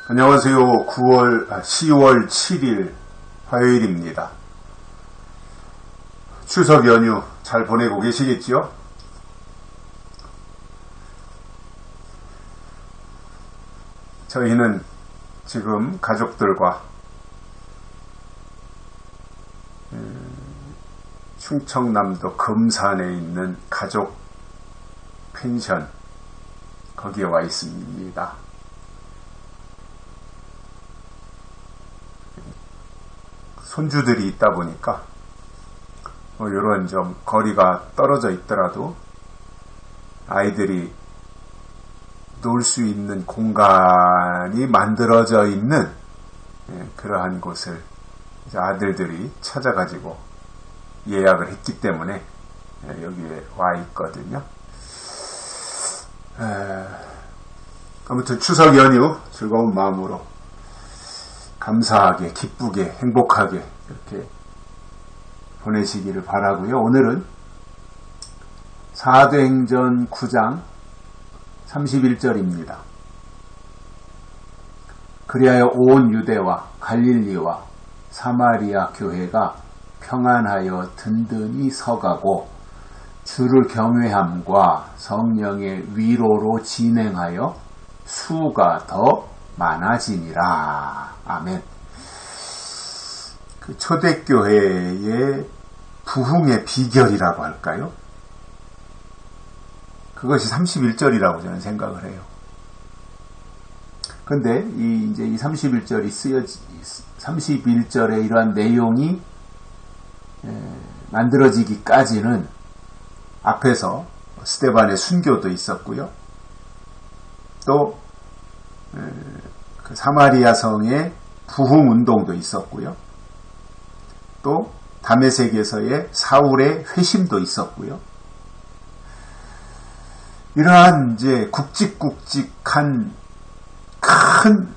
안녕하세요. 10월 7일 화요일입니다. 추석 연휴 잘 보내고 계시겠지요? 저희는 지금 가족들과 충청남도 금산에 있는 가족 펜션 거기에 와 있습니다. 손주들이 있다 보니까 이런 좀 거리가 떨어져 있더라도 아이들이 놀 수 있는 공간이 만들어져 있는 그러한 곳을 이제 아들들이 찾아가지고 예약을 했기 때문에 여기에 와 있거든요. 아무튼 추석 연휴 즐거운 마음으로 감사하게, 기쁘게, 행복하게 이렇게 보내시기를 바라고요. 오늘은 사도행전 9장 31절입니다. 그리하여 온 유대와 갈릴리와 사마리아 교회가 평안하여 든든히 서가고 주를 경외함과 성령의 위로로 진행하여 수가 더 많아지니라. 아멘. 그 초대교회의 부흥의 비결이라고 할까요? 그것이 31절이라고 저는 생각을 해요. 근데 이 31절이 31절에 이러한 내용이 만들어지기까지는 앞에서 스데반의 순교도 있었고요. 또 그 사마리아 성의 부흥 운동도 있었고요. 또 다메섹에서의 사울의 회심도 있었고요. 이러한 이제 굵직굵직한 큰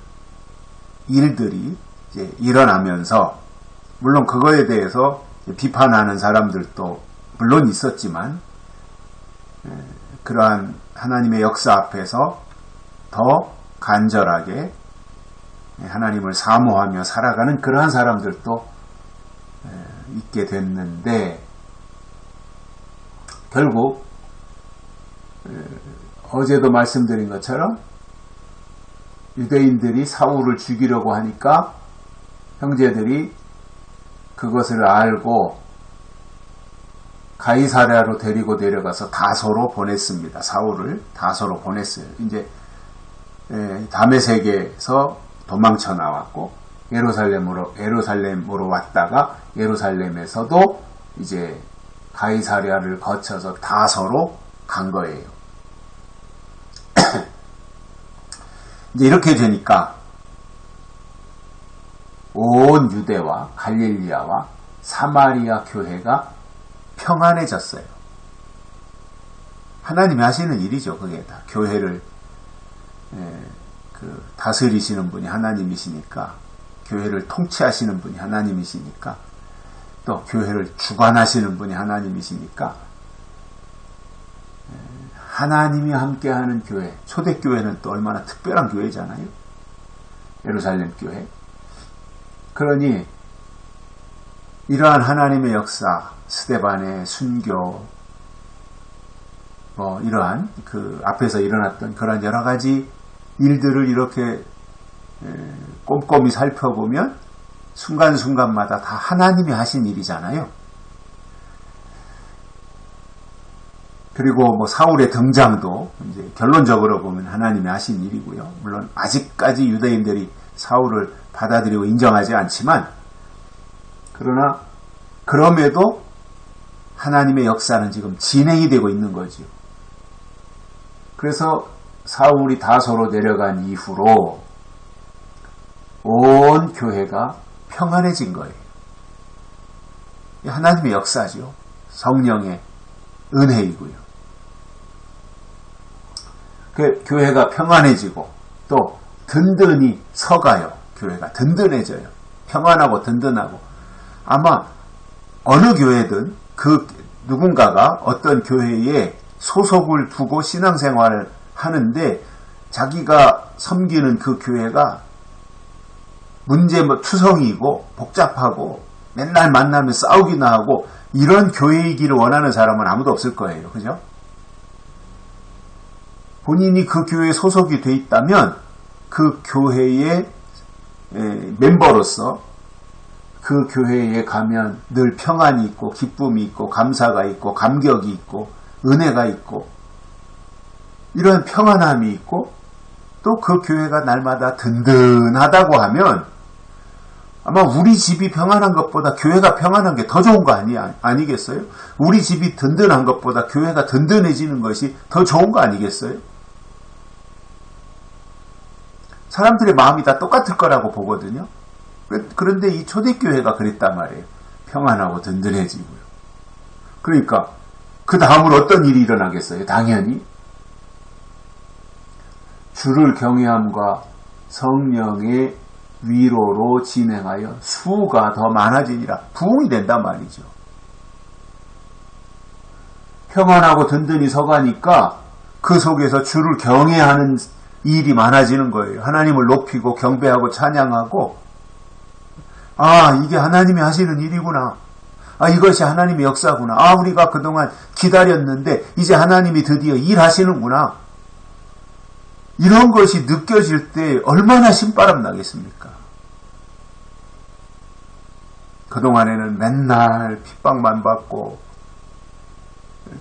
일들이 이제 일어나면서 물론 그거에 대해서 비판하는 사람들도 물론 있었지만 그러한 하나님의 역사 앞에서 더 간절하게 하나님을 사모하며 살아가는 그러한 사람들도 있게 됐는데 결국 어제도 말씀드린 것처럼 유대인들이 사울을 죽이려고 하니까 형제들이 그것을 알고 가이사랴로 데리고 내려가서 다소로 보냈습니다. 사울을 다소로 보냈어요. 이제 다메섹에서 도망쳐 나왔고 예루살렘으로 왔다가 예루살렘에서도 이제 가이사랴를 거쳐서 다소로 간 거예요. 이제 이렇게 되니까 온 유대와 갈릴리아와 사마리아 교회가 평안해졌어요. 하나님이 하시는 일이죠. 그게 다 교회를 다스리시는 분이 하나님이시니까, 교회를 통치하시는 분이 하나님이시니까, 또 교회를 주관하시는 분이 하나님이시니까 하나님이 함께하는 교회, 초대교회는 또 얼마나 특별한 교회잖아요. 예루살렘 교회. 그러니 이러한 하나님의 역사, 스데반의 순교, 이러한 그 앞에서 일어났던 그런 여러 가지 일들을 이렇게 꼼꼼히 살펴보면 순간순간마다 다 하나님이 하신 일이잖아요. 그리고 사울의 등장도 이제 결론적으로 보면 하나님이 하신 일이고요. 물론 아직까지 유대인들이 사울을 받아들이고 인정하지 않지만, 그러나 그럼에도 하나님의 역사는 지금 진행이 되고 있는 거죠. 그래서 사울이 다소로 내려간 이후로 온 교회가 평안해진 거예요. 하나님의 역사죠. 성령의 은혜이고요. 교회가 평안해지고 또 든든히 서가요. 교회가 든든해져요. 평안하고 든든하고. 아마 어느 교회든 그 누군가가 어떤 교회에 소속을 두고 신앙생활을 하는데 자기가 섬기는 그 교회가 문제 투성이고 복잡하고 맨날 만나면 싸우기나 하고 이런 교회이기를 원하는 사람은 아무도 없을 거예요. 그죠? 본인이 그 교회에 소속이 돼 있다면 그 교회의 멤버로서 그 교회에 가면 늘 평안이 있고 기쁨이 있고 감사가 있고 감격이 있고 은혜가 있고 이런 평안함이 있고 또 그 교회가 날마다 든든하다고 하면 아마 우리 집이 평안한 것보다 교회가 평안한 게 더 좋은 거 아니겠어요? 우리 집이 든든한 것보다 교회가 든든해지는 것이 더 좋은 거 아니겠어요? 사람들의 마음이 다 똑같을 거라고 보거든요. 그런데 이 초대교회가 그랬단 말이에요. 평안하고 든든해지고요. 그러니까 그 다음으로 어떤 일이 일어나겠어요? 당연히 주를 경외함과 성령의 위로로 진행하여 수가 더 많아지니라. 부흥이 된단 말이죠. 평안하고 든든히 서가니까 그 속에서 주를 경외하는 일이 많아지는 거예요. 하나님을 높이고 경배하고 찬양하고 이게 하나님이 하시는 일이구나. 이것이 하나님의 역사구나. 우리가 그동안 기다렸는데 이제 하나님이 드디어 일하시는구나. 이런 것이 느껴질 때 얼마나 신바람 나겠습니까? 그동안에는 맨날 핍박만 받고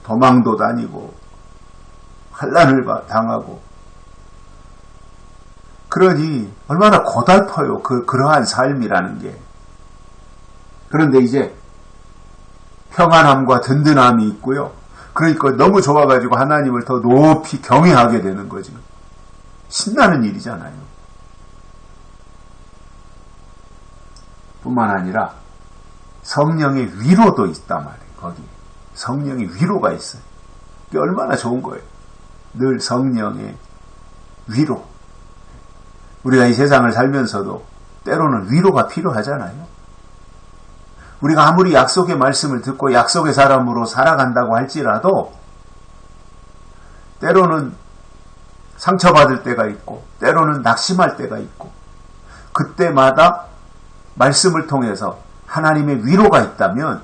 도망도 다니고 환난을 당하고 그러니 얼마나 고달퍼요. 그러한 삶이라는 게. 그런데 이제 평안함과 든든함이 있고요. 그러니까 너무 좋아가지고 하나님을 더 높이 경외하게 되는 거죠. 신나는 일이잖아요. 뿐만 아니라 성령의 위로도 있단 말이에요. 거기 성령의 위로가 있어요. 이게 얼마나 좋은 거예요. 늘 성령의 위로. 우리가 이 세상을 살면서도 때로는 위로가 필요하잖아요. 우리가 아무리 약속의 말씀을 듣고 약속의 사람으로 살아간다고 할지라도 때로는 상처받을 때가 있고 때로는 낙심할 때가 있고 그때마다 말씀을 통해서 하나님의 위로가 있다면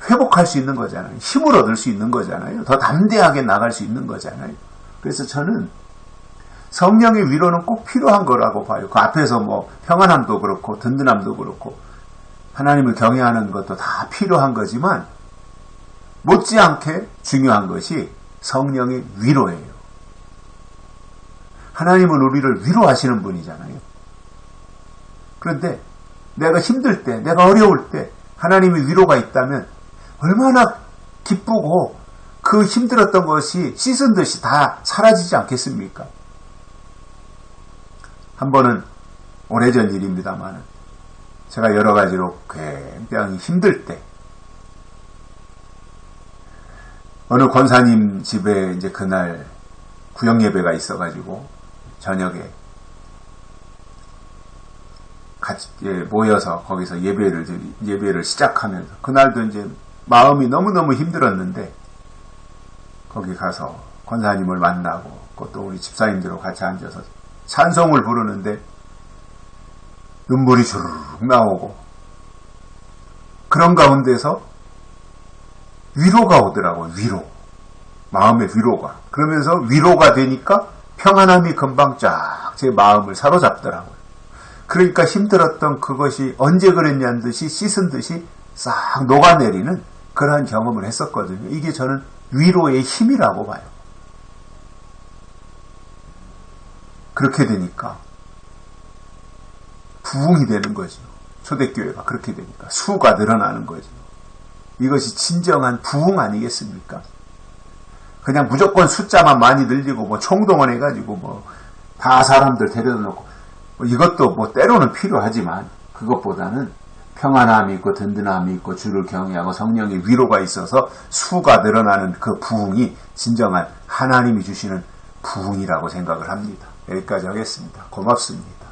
회복할 수 있는 거잖아요. 힘을 얻을 수 있는 거잖아요. 더 담대하게 나갈 수 있는 거잖아요. 그래서 저는 성령의 위로는 꼭 필요한 거라고 봐요. 그 앞에서 평안함도 그렇고 든든함도 그렇고 하나님을 경외하는 것도 다 필요한 거지만 못지않게 중요한 것이 성령의 위로예요. 하나님은 우리를 위로하시는 분이잖아요. 그런데 내가 힘들 때, 내가 어려울 때 하나님의 위로가 있다면 얼마나 기쁘고 그 힘들었던 것이 씻은 듯이 다 사라지지 않겠습니까? 한 번은 오래전 일입니다만 제가 여러 가지로 굉장히 힘들 때 어느 권사님 집에 이제 그날 구역 예배가 있어가지고 저녁에 같이 모여서 거기서 예배를 시작하면서 그날도 이제 마음이 너무너무 힘들었는데 거기 가서 권사님을 만나고 또 우리 집사님들하고 같이 앉아서 찬송을 부르는데 눈물이 주르륵 나오고 그런 가운데서 위로가 오더라고요. 마음의 위로가. 그러면서 위로가 되니까 평안함이 금방 쫙 제 마음을 사로잡더라고요. 그러니까 힘들었던 그것이 언제 그랬냐는 듯이 씻은 듯이 싹 녹아내리는 그러한 경험을 했었거든요. 이게 저는 위로의 힘이라고 봐요. 그렇게 되니까 부흥이 되는 거죠. 초대교회가 그렇게 되니까 수가 늘어나는 거죠. 이것이 진정한 부흥 아니겠습니까? 그냥 무조건 숫자만 많이 늘리고 총동원 해가지고 다 사람들 데려다 놓고 이것도 때로는 필요하지만 그것보다는 평안함이 있고 든든함이 있고 주를 경외하고 성령의 위로가 있어서 수가 늘어나는 그 부흥이 진정한 하나님이 주시는 부흥이라고 생각을 합니다. 여기까지 하겠습니다. 고맙습니다.